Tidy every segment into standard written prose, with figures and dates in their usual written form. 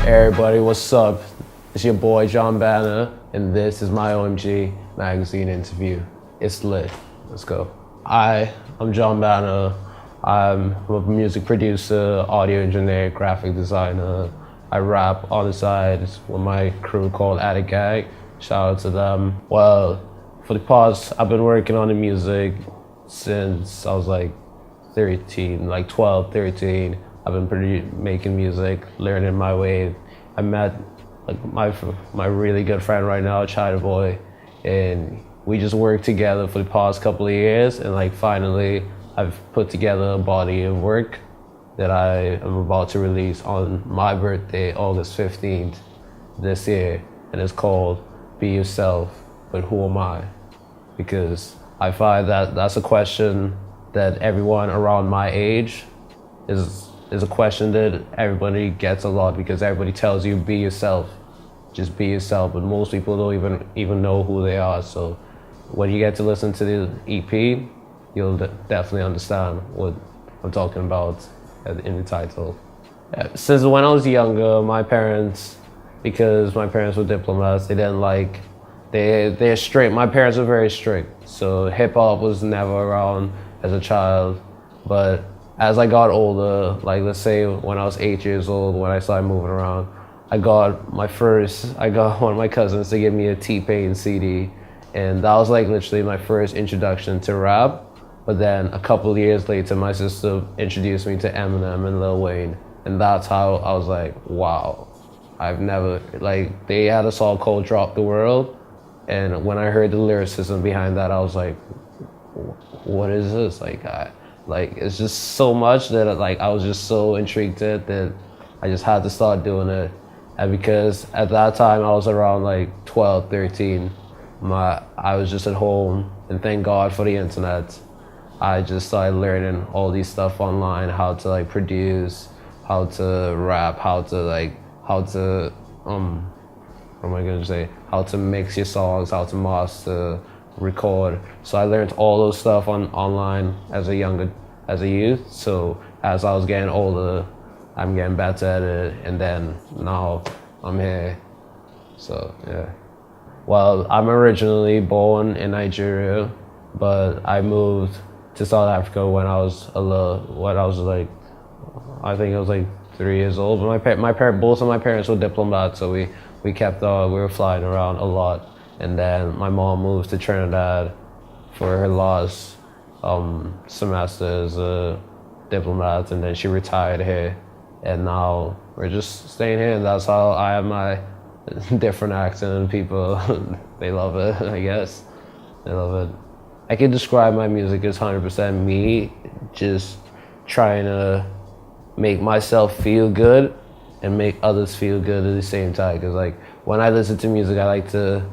Everybody, what's up? It's your boy JONBANNER, and this is my OMG magazine interview. It's lit. Let's go. I'm JONBANNER. I'm a music producer, audio engineer, graphic designer. I rap on the side with my crew called Attic Gang. Shout out to them. Well, for the past, I've been working on the music since I was like 13, like 12, 13. I've been making music, learning my way. I met like my really good friend right now, Chinaboi, and we just worked together for the past couple of years, and like finally I've put together a body of work that I am about to release on my birthday, August 15th this year, and it's called Be Yourself, but Who Am I? Because I find that that's a question that everyone around my age is a question that everybody gets a lot, because everybody tells you be yourself, just be yourself, but most people don't even know who they are. So when you get to listen to the EP, you'll definitely understand what I'm talking about in the title. Since when I was younger, my parents, because my parents were diplomats, they didn't like, they're strict. My parents were very strict, so hip hop was never around as a child. But as I got older, like let's say when I was 8 years old, when I started moving around, I got one of my cousins to give me a T-Pain CD, and that was like literally my first introduction to rap. But then a couple of years later, my sister introduced me to Eminem and Lil Wayne, and that's how I was like, wow, I've never, like they had a song called Drop the World, and when I heard the lyricism behind that, I was like, what is this? Like it's just so much that like I was just so intrigued that I just had to start doing it. And because at that time I was around like 12, 13, I was just at home, and thank God for the internet. I just started learning all these stuff online, how to like produce, how to rap, how to how to mix your songs, how to master, record. So I learned all those stuff online as a youth. So as I was getting older, I'm getting better at it, and then now I'm here. So yeah. Well, I'm originally born in Nigeria, but I moved to South Africa when I was I think I was like 3 years old. But both of my parents were diplomats, so we were flying around a lot. And then my mom moved to Trinidad for her last semester as a diplomat, and then she retired here. And now we're just staying here, and that's how I have my different accent, and people, they love it, I guess. They love it. I can describe my music as 100% me, just trying to make myself feel good and make others feel good at the same time. Because like when I listen to music, I like to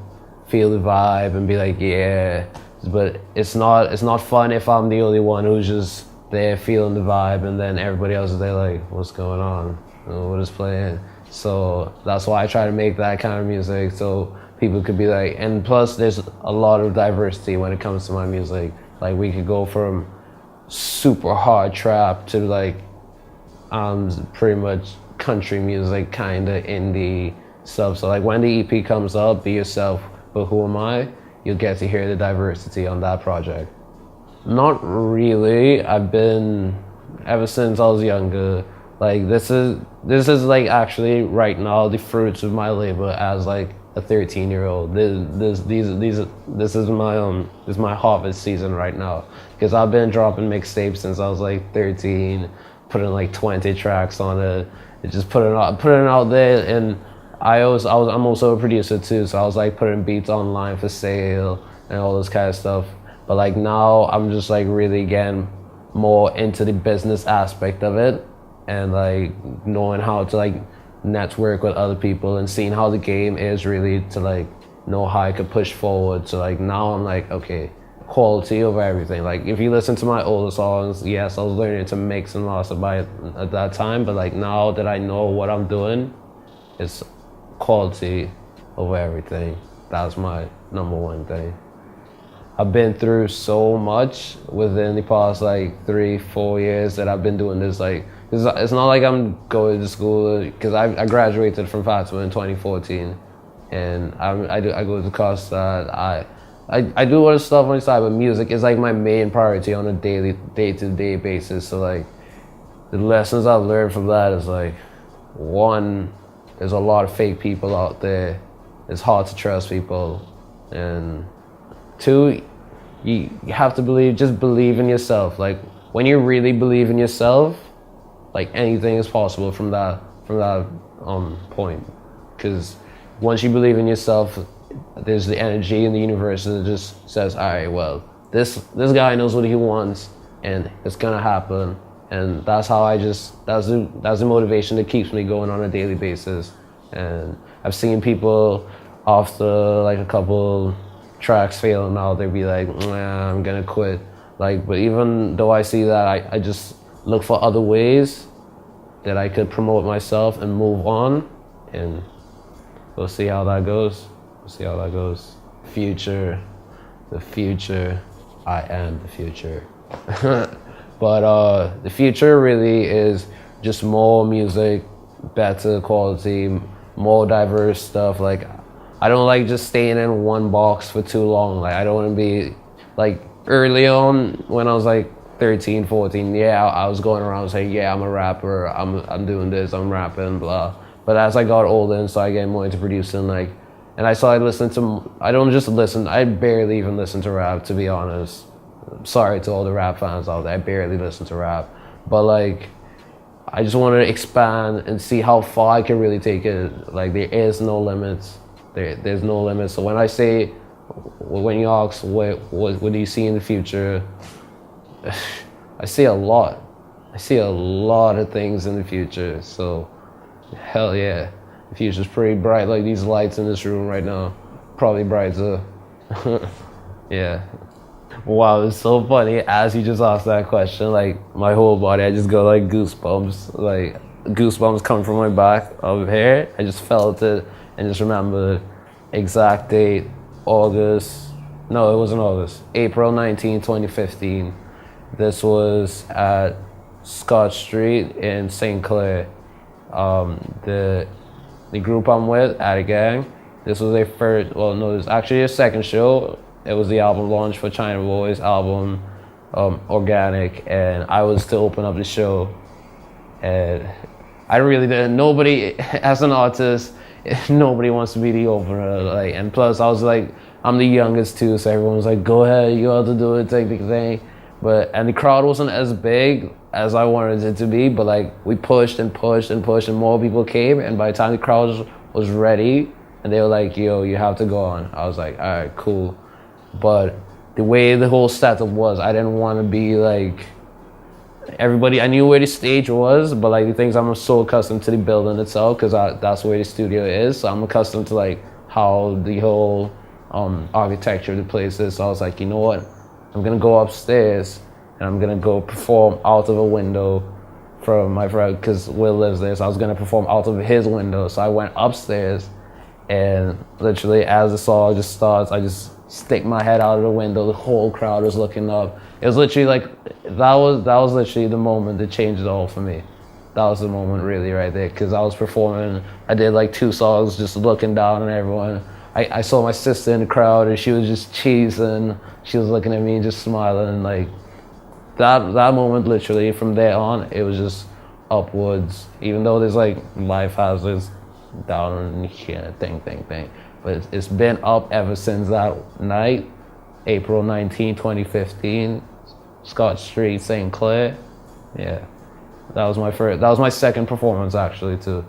feel the vibe and be like, yeah. But it's not fun if I'm the only one who's just there feeling the vibe, and then everybody else is there like, what's going on? What is playing? So that's why I try to make that kind of music, so people could be like, and plus there's a lot of diversity when it comes to my music. Like we could go from super hard trap to like pretty much country music, kinda indie stuff. So like when the EP comes up, Be Yourself, but Who Am I? You'll get to hear the diversity on that project. Not really. I've been, ever since I was younger, like this is like actually right now the fruits of my labor as like a 13-year-old. This is my harvest season right now, because I've been dropping mixtapes since I was like 13, putting like 20 tracks on it, and just putting it out there. And I'm also a producer too, so I was like putting beats online for sale and all this kind of stuff. But like now I'm just like really getting more into the business aspect of it, and like knowing how to like network with other people and seeing how the game is really, to like know how I could push forward. So like now I'm like, okay, quality over everything. Like if you listen to my older songs, yes, I was learning to mix and master by it at that time, but like now that I know what I'm doing, it's quality over everything. That's my number one thing. I've been through so much within the past like 3-4 years that I've been doing this like Cause it's not like I'm going to school, because I graduated from Fatima in 2014, and I go to Costa. I do other stuff on the side, but music is like my main priority on a day-to-day basis. So like, the lessons I've learned from that is like, one, there's a lot of fake people out there. It's hard to trust people, and two, you have to just believe in yourself. Like, when you really believe in yourself, like, anything is possible from that point. Because once you believe in yourself, there's the energy in the universe that just says, all right, well, this guy knows what he wants, and it's gonna happen. And that's how that's the motivation that keeps me going on a daily basis. And I've seen people after like a couple tracks failing out, they'd be like, nah, I'm gonna quit. Like, but even though I see that, I just look for other ways that I could promote myself and move on, and we'll see how that goes. We'll see how that goes. Future, the future, I am the future. But the future really is just more music, better quality, more diverse stuff. Like, I don't like just staying in one box for too long. Like, I don't want to be, like, early on when I was like 13, 14, yeah, I was going around saying, yeah, I'm a rapper, I'm doing this, I'm rapping, blah. But as I got older and started getting more into producing, like, and I started listening to, I don't just listen, I barely even listen to rap, to be honest. Sorry to all the rap fans out there, I barely listen to rap. But like, I just want to expand and see how far I can really take it. Like, there is no limits. There's no limits. So when I say, when you ask what do you see in the future, I see a lot. I see a lot of things in the future. So hell yeah, the future's pretty bright. Like these lights in this room right now, probably brighter. Yeah. Wow, it's so funny. As you just asked that question, like my whole body, I just got like goosebumps. Like goosebumps coming from my back of hair. I just felt it and just remembered exact date. August, no, it wasn't August, April 19, 2015. This was at Scott Street in St. Clair. The group I'm with, Addy Gang, this was their first, well, no, it was actually their second show. It was the album launch for Chinaboi's album, Organic, and I was to open up the show. And I really didn't, nobody, as an artist, nobody wants to be the opener, like, and plus I was like, I'm the youngest too, so everyone was like, go ahead, you have to do it, take the thing. And the crowd wasn't as big as I wanted it to be, but like, we pushed and pushed and pushed, and more people came, and by the time the crowd was ready, and they were like, yo, you have to go on, I was like, all right, cool. But the way the whole setup was, I didn't want to be like, everybody, I knew where the stage was, but like the things, I'm so accustomed to the building itself, because that's where the studio is, so I'm accustomed to like how the whole architecture of the place is. So I was like, you know what, I'm gonna go upstairs and I'm gonna go perform out of a window from my friend, because Will lives there, so I was gonna perform out of his window. So I went upstairs, and literally as the song just starts, I just stick my head out of the window. The whole crowd was looking up. It was literally like, that was literally the moment that changed it all for me. That was the moment really right there, because I was performing, I did like 2 songs just looking down on everyone. I saw my sister in the crowd, and she was just cheesing. She was looking at me and just smiling. Like that moment, literally from there on, it was just upwards. Even though there's like life hazards down and here, thing. But it's been up ever since that night, April 19, 2015, Scott Street, St. Clair. Yeah, that was my second performance actually too.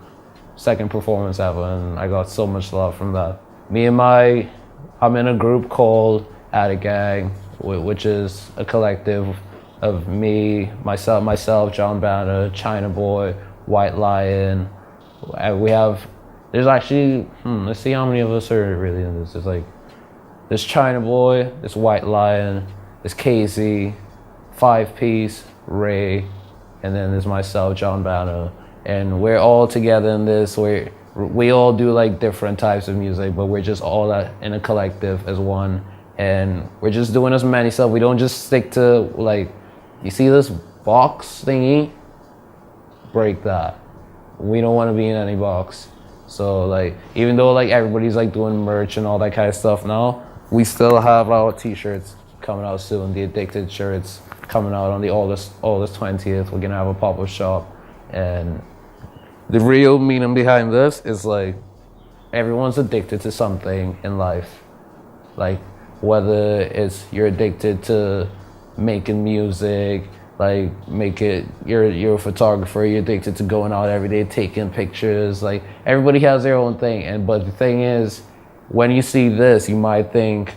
Second performance ever, and I got so much love from that. I'm in a group called Addy Gang, which is a collective of me, myself, JONBANNER, Chinaboi, White Lion. There's actually, let's see how many of us are really in this. There's Chinaboi, there's White Lion, there's Casey, 5 Piece, Ray, and then there's myself, JONBANNER. And we're all together in this. We all do like different types of music, but we're just all in a collective as one. And we're just doing as many stuff. We don't just stick to like, you see this box thingy? break that. We don't want to be in any box. So like, even though like everybody's like doing merch and all that kind of stuff now, we still have our t-shirts coming out soon. The Addicted shirts coming out on the August 20th. We're gonna have a pop-up shop, and the real meaning behind this is like, everyone's addicted to something in life. Like, whether it's you're addicted to making music, like you're a photographer, you're addicted to going out every day, taking pictures. Like, everybody has their own thing. But the thing is, when you see this, you might think,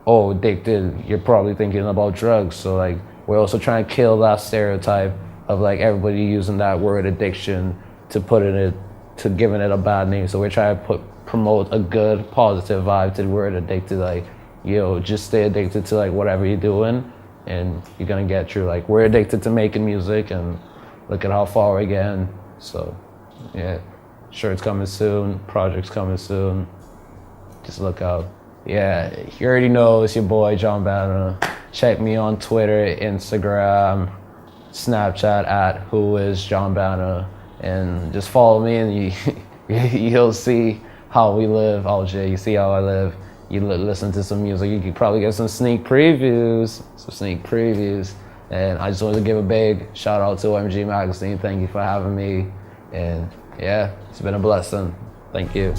oh, addicted, you're probably thinking about drugs. So like, we're also trying to kill that stereotype of like everybody using that word addiction to giving it a bad name. So we're trying to promote a good, positive vibe to the word addicted. Like, just stay addicted to like whatever you're doing, and you're gonna get through. Like, we're addicted to making music, and look at how far we're getting. So yeah, shirts coming soon, projects coming soon. Just look out. Yeah, you already know it's your boy JONBANNER. Check me on Twitter, Instagram, Snapchat at whoisJONBANNER, and just follow me, and you'll see how we live. You see how I live. You listen to some music, you could probably get some sneak previews. And I just wanted to give a big shout out to OMG Magazine. Thank you for having me. And yeah, it's been a blessing. Thank you.